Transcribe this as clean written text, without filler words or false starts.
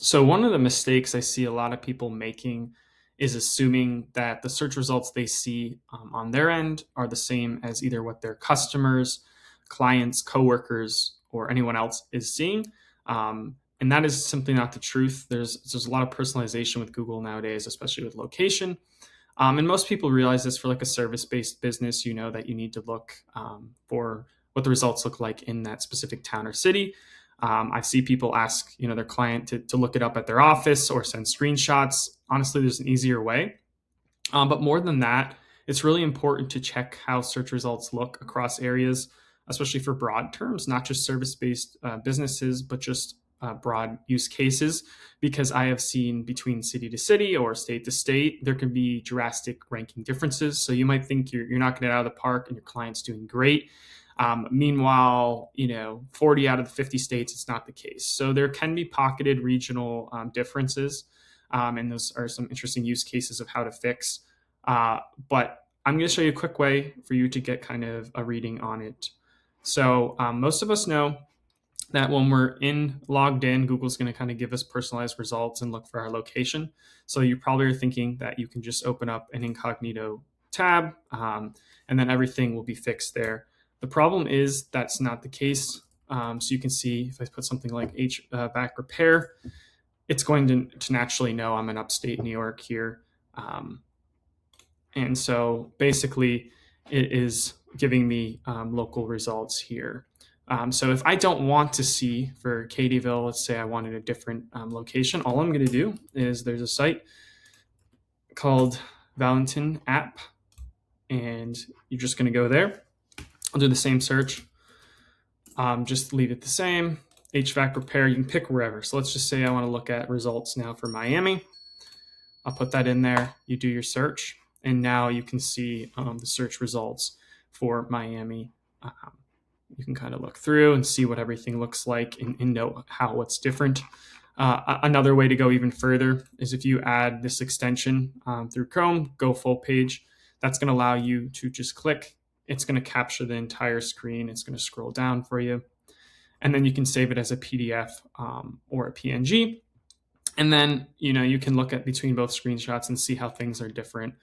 So one of the mistakes I see a lot of people making is assuming that the search results they see on their end are the same as either what their customers, clients, coworkers, or anyone else is seeing. And that is simply not the truth. There's a lot of personalization with Google nowadays, especially with location. And most people realize this for like a service-based business. You know that you need to look for what the results look like in that specific town or city. I see people ask, their client to look it up at their office or send screenshots. Honestly, there's an easier way. But more than that, it's really important to check how search results look across areas, especially for broad terms, not just service-based businesses, but just broad use cases, because I have seen between city to city or state to state, there can be drastic ranking differences. So you might think you're knocking it out of the park and your client's doing great. Meanwhile, 40 out of the 50 states, it's not the case. So there can be pocketed regional differences. And those are some interesting use cases of how to fix. But I'm going to show you a quick way for you to get kind of a reading on it. So most of us know that when we're logged in, Google's going to kind of give us personalized results and look for our location. So you probably are thinking that you can just open up an incognito tab and then everything will be fixed there. The problem is that's not the case. So you can see if I put something like HVAC repair, it's going to naturally know I'm in upstate New York here. And so basically it is giving me local results here. So if I don't want to see for Katyville, let's say I wanted a different location, all I'm going to do is there's a site called Valentin.app, and you're just going to go there. I'll do the same search. Just leave it the same. HVAC repair, you can pick wherever. So let's just say I want to look at results now for Miami. I'll put that in there. You do your search, and now you can see the search results for Miami. You can kind of look through and see what everything looks like and know how what's different. Another way to go even further is if you add this extension through Chrome, GoFullPage, that's going to allow you to just click. It's going to capture the entire screen. It's going to scroll down for you. And then you can save it as a PDF or a PNG. And then, you can look at between both screenshots and see how things are different.